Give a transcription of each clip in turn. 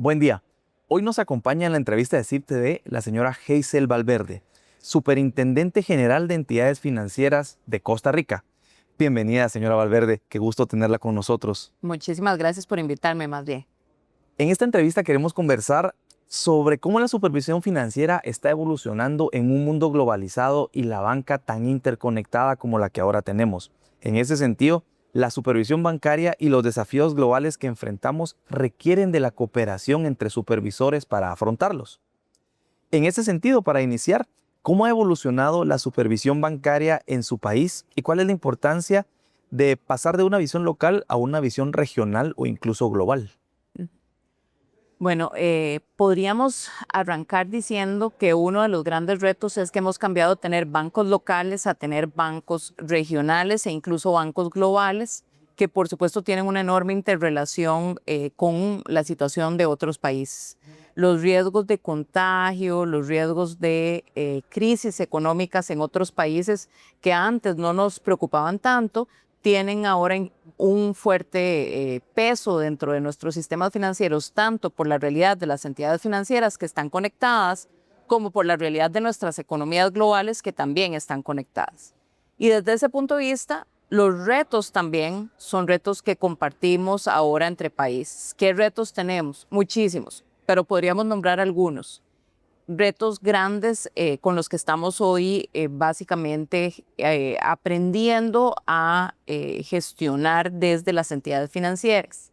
Buen día. Hoy nos acompaña en la entrevista de CIP TV la señora Hazel Valverde, Superintendente General de Entidades Financieras de Costa Rica. Bienvenida, señora Valverde. Qué gusto tenerla con nosotros. Muchísimas gracias por invitarme, más bien. En esta entrevista queremos conversar sobre cómo la supervisión financiera está evolucionando en un mundo globalizado y la banca tan interconectada como la que ahora tenemos. En ese sentido, la supervisión bancaria y los desafíos globales que enfrentamos requieren de la cooperación entre supervisores para afrontarlos. En ese sentido, para iniciar, ¿cómo ha evolucionado la supervisión bancaria en su país y cuál es la importancia de pasar de una visión local a una visión regional o incluso global? Bueno, podríamos arrancar diciendo que uno de los grandes retos es que hemos cambiado de tener bancos locales a tener bancos regionales e incluso bancos globales, que por supuesto tienen una enorme interrelación con la situación de otros países. Los riesgos de contagio, los riesgos de crisis económicas en otros países que antes no nos preocupaban tanto, tienen ahora un fuerte peso dentro de nuestros sistemas financieros, tanto por la realidad de las entidades financieras que están conectadas, como por la realidad de nuestras economías globales que también están conectadas. Y desde ese punto de vista, los retos también son retos que compartimos ahora entre países. ¿Qué retos tenemos? Muchísimos, pero podríamos nombrar algunos. Retos grandes con los que estamos hoy básicamente aprendiendo a gestionar desde las entidades financieras.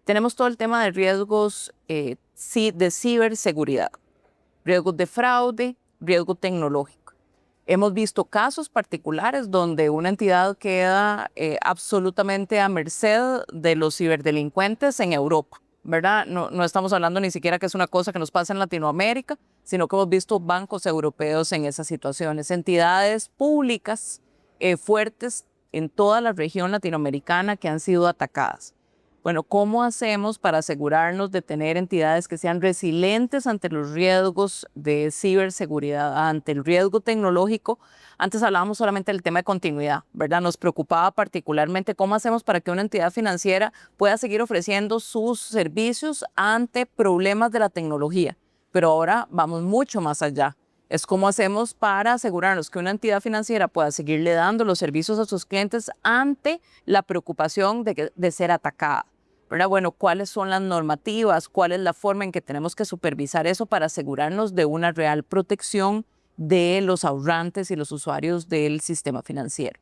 Tenemos todo el tema de riesgos de ciberseguridad, riesgos de fraude, riesgo tecnológico. Hemos visto casos particulares donde una entidad queda absolutamente a merced de los ciberdelincuentes en Europa, ¿verdad? No estamos hablando ni siquiera que es una cosa que nos pasa en Latinoamérica, sino que hemos visto bancos europeos en esas situaciones, entidades públicas fuertes en toda la región latinoamericana que han sido atacadas. Bueno, ¿cómo hacemos para asegurarnos de tener entidades que sean resilientes ante los riesgos de ciberseguridad, ante el riesgo tecnológico? Antes hablábamos solamente del tema de continuidad, ¿verdad? Nos preocupaba particularmente cómo hacemos para que una entidad financiera pueda seguir ofreciendo sus servicios ante problemas de la tecnología. Pero ahora vamos mucho más allá. Es cómo hacemos para asegurarnos que una entidad financiera pueda seguirle dando los servicios a sus clientes ante la preocupación de ser atacada, ¿verdad? Bueno, ¿cuáles son las normativas? ¿Cuál es la forma en que tenemos que supervisar eso para asegurarnos de una real protección de los ahorrantes y los usuarios del sistema financiero?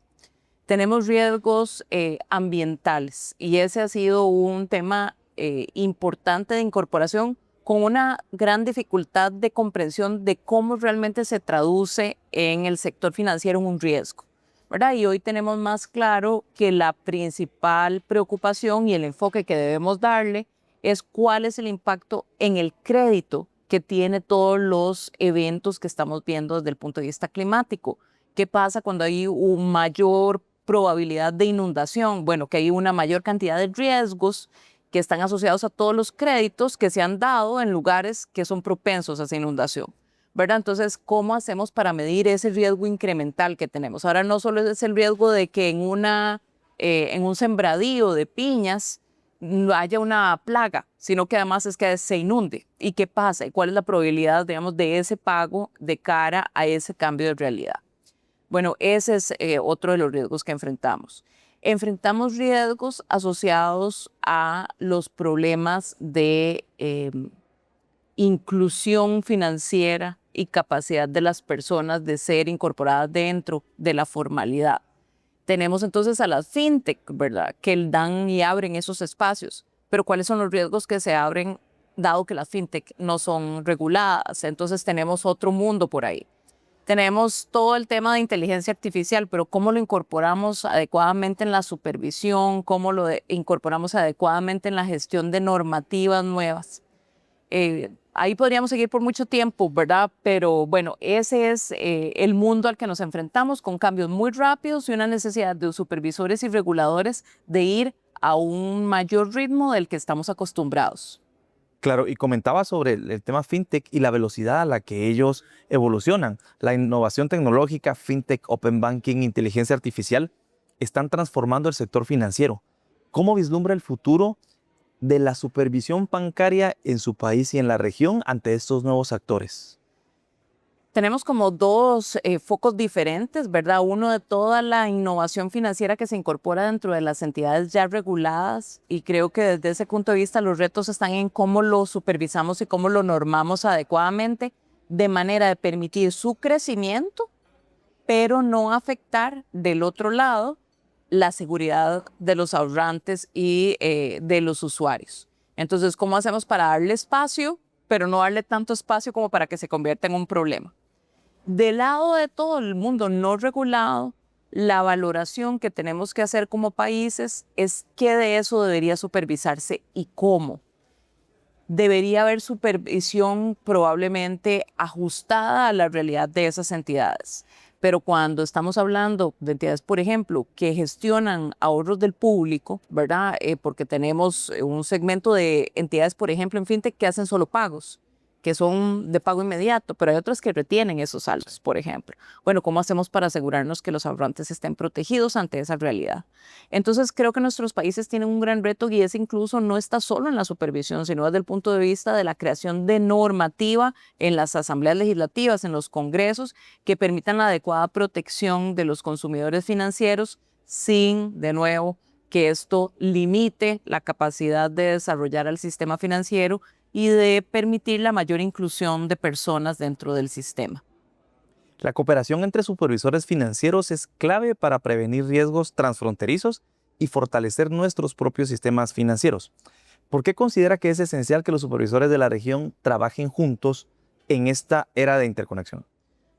Tenemos riesgos ambientales y ese ha sido un tema importante de incorporación con una gran dificultad de comprensión de cómo realmente se traduce en el sector financiero un riesgo, ¿verdad? Y hoy tenemos más claro que la principal preocupación y el enfoque que debemos darle es cuál es el impacto en el crédito que tiene todos los eventos que estamos viendo desde el punto de vista climático. ¿Qué pasa cuando hay una mayor probabilidad de inundación? Bueno, que hay una mayor cantidad de riesgos que están asociados a todos los créditos que se han dado en lugares que son propensos a esa inundación, ¿verdad? Entonces, ¿cómo hacemos para medir ese riesgo incremental que tenemos? Ahora no solo es el riesgo de que en un sembradío de piñas no haya una plaga, sino que además es que se inunde. ¿Y qué pasa? ¿Y cuál es la probabilidad, digamos, de ese pago de cara a ese cambio de realidad? Bueno, ese es otro de los riesgos que enfrentamos. Enfrentamos riesgos asociados a los problemas de inclusión financiera y capacidad de las personas de ser incorporadas dentro de la formalidad. Tenemos entonces a las fintech, ¿verdad?, que dan y abren esos espacios. Pero ¿cuáles son los riesgos que se abren dado que las fintech no son reguladas? Entonces tenemos otro mundo por ahí. Tenemos todo el tema de inteligencia artificial, pero ¿cómo lo incorporamos adecuadamente en la supervisión? ¿Cómo lo incorporamos adecuadamente en la gestión de normativas nuevas? Ahí podríamos seguir por mucho tiempo, ¿verdad? Pero bueno, ese es el mundo al que nos enfrentamos con cambios muy rápidos y una necesidad de supervisores y reguladores de ir a un mayor ritmo del que estamos acostumbrados. Claro, y comentaba sobre el tema fintech y la velocidad a la que ellos evolucionan. La innovación tecnológica, fintech, open banking, inteligencia artificial, están transformando el sector financiero. ¿Cómo vislumbra el futuro de la supervisión bancaria en su país y en la región ante estos nuevos actores? Tenemos como dos focos diferentes, ¿verdad? Uno de toda la innovación financiera que se incorpora dentro de las entidades ya reguladas, y creo que desde ese punto de vista los retos están en cómo lo supervisamos y cómo lo normamos adecuadamente, de manera de permitir su crecimiento, pero no afectar del otro lado la seguridad de los ahorrantes y de los usuarios. Entonces, ¿cómo hacemos para darle espacio, pero no darle tanto espacio como para que se convierta en un problema? Del lado de todo el mundo no regulado, la valoración que tenemos que hacer como países es qué de eso debería supervisarse y cómo. Debería haber supervisión probablemente ajustada a la realidad de esas entidades. Pero cuando estamos hablando de entidades, por ejemplo, que gestionan ahorros del público, ¿verdad? Porque tenemos un segmento de entidades, por ejemplo, en fintech que hacen solo pagos, que son de pago inmediato, pero hay otras que retienen esos saldos, por ejemplo. Bueno, ¿cómo hacemos para asegurarnos que los ahorrantes estén protegidos ante esa realidad? Entonces, creo que nuestros países tienen un gran reto, y ese incluso no está solo en la supervisión, sino desde el punto de vista de la creación de normativa en las asambleas legislativas, en los congresos, que permitan la adecuada protección de los consumidores financieros sin, de nuevo, que esto limite la capacidad de desarrollar al sistema financiero y de permitir la mayor inclusión de personas dentro del sistema. La cooperación entre supervisores financieros es clave para prevenir riesgos transfronterizos y fortalecer nuestros propios sistemas financieros. ¿Por qué considera que es esencial que los supervisores de la región trabajen juntos en esta era de interconexión?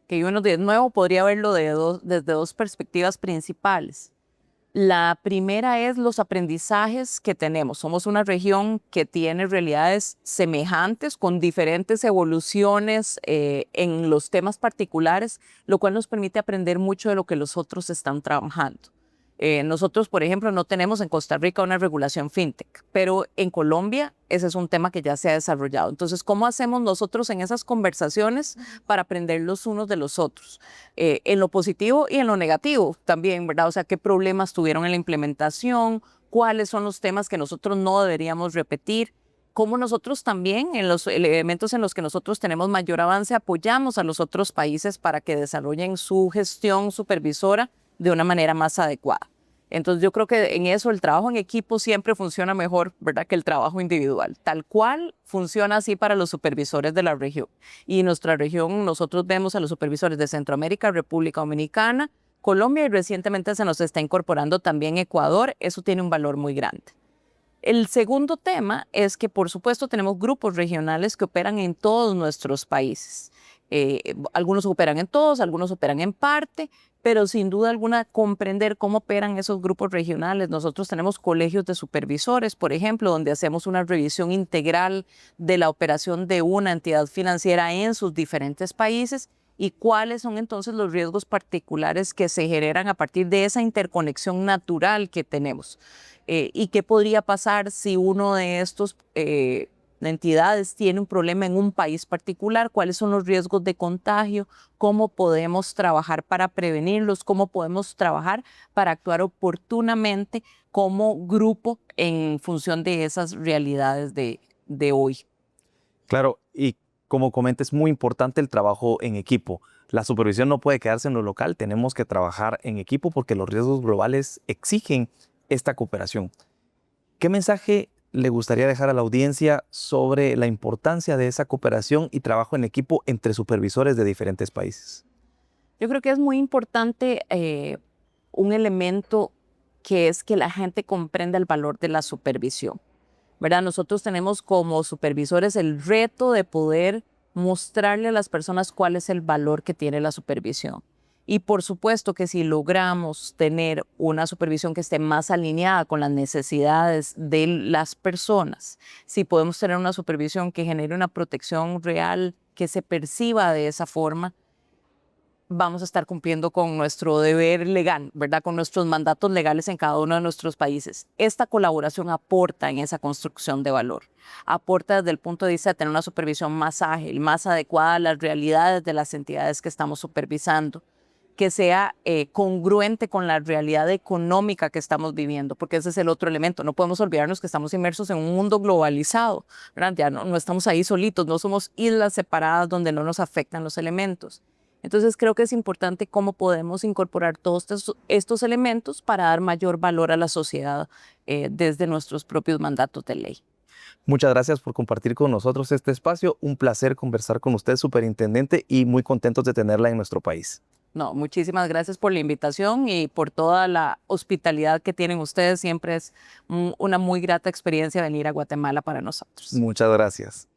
Que uno de nuevo podría verlo desde dos perspectivas principales. La primera es los aprendizajes que tenemos. Somos una región que tiene realidades semejantes, con diferentes evoluciones en los temas particulares, lo cual nos permite aprender mucho de lo que los otros están trabajando. Nosotros, por ejemplo, no tenemos en Costa Rica una regulación fintech, pero en Colombia ese es un tema que ya se ha desarrollado. Entonces, ¿cómo hacemos nosotros en esas conversaciones para aprender los unos de los otros? En lo positivo y en lo negativo también, ¿verdad? O sea, ¿qué problemas tuvieron en la implementación? ¿Cuáles son los temas que nosotros no deberíamos repetir? Cómo nosotros también, en los elementos en los que nosotros tenemos mayor avance, apoyamos a los otros países para que desarrollen su gestión supervisora de una manera más adecuada. Entonces yo creo que en eso el trabajo en equipo siempre funciona mejor, ¿verdad?, que el trabajo individual. Tal cual funciona así para los supervisores de la región. Y en nuestra región nosotros vemos a los supervisores de Centroamérica, República Dominicana, Colombia, y recientemente se nos está incorporando también Ecuador. Eso tiene un valor muy grande. El segundo tema es que, por supuesto, tenemos grupos regionales que operan en todos nuestros países. Algunos operan en todos, algunos operan en parte, pero sin duda alguna comprender cómo operan esos grupos regionales. Nosotros tenemos colegios de supervisores, por ejemplo, donde hacemos una revisión integral de la operación de una entidad financiera en sus diferentes países y cuáles son entonces los riesgos particulares que se generan a partir de esa interconexión natural que tenemos. Y qué podría pasar si uno de estos entidades tiene un problema en un país particular, cuáles son los riesgos de contagio, cómo podemos trabajar para prevenirlos, cómo podemos trabajar para actuar oportunamente como grupo en función de esas realidades de hoy. Claro, y como comenta, es muy importante el trabajo en equipo. La supervisión no puede quedarse en lo local, tenemos que trabajar en equipo porque los riesgos globales exigen esta cooperación. ¿Qué mensaje le gustaría dejar a la audiencia sobre la importancia de esa cooperación y trabajo en equipo entre supervisores de diferentes países? Yo creo que es muy importante un elemento que es que la gente comprenda el valor de la supervisión, ¿verdad? Nosotros tenemos como supervisores el reto de poder mostrarle a las personas cuál es el valor que tiene la supervisión. Y por supuesto que si logramos tener una supervisión que esté más alineada con las necesidades de las personas, si podemos tener una supervisión que genere una protección real, que se perciba de esa forma, vamos a estar cumpliendo con nuestro deber legal, ¿verdad?, con nuestros mandatos legales en cada uno de nuestros países. Esta colaboración aporta en esa construcción de valor, aporta desde el punto de vista de tener una supervisión más ágil, más adecuada a las realidades de las entidades que estamos supervisando. que sea congruente con la realidad económica que estamos viviendo, porque ese es el otro elemento. No podemos olvidarnos que estamos inmersos en un mundo globalizado, ¿verdad? Ya no estamos ahí solitos, no somos islas separadas donde no nos afectan los elementos. Entonces creo que es importante cómo podemos incorporar todos estos elementos para dar mayor valor a la sociedad desde nuestros propios mandatos de ley. Muchas gracias por compartir con nosotros este espacio. Un placer conversar con usted, superintendente, y muy contentos de tenerla en nuestro país. No, muchísimas gracias por la invitación y por toda la hospitalidad que tienen ustedes. Siempre es una muy grata experiencia venir a Guatemala para nosotros. Muchas gracias.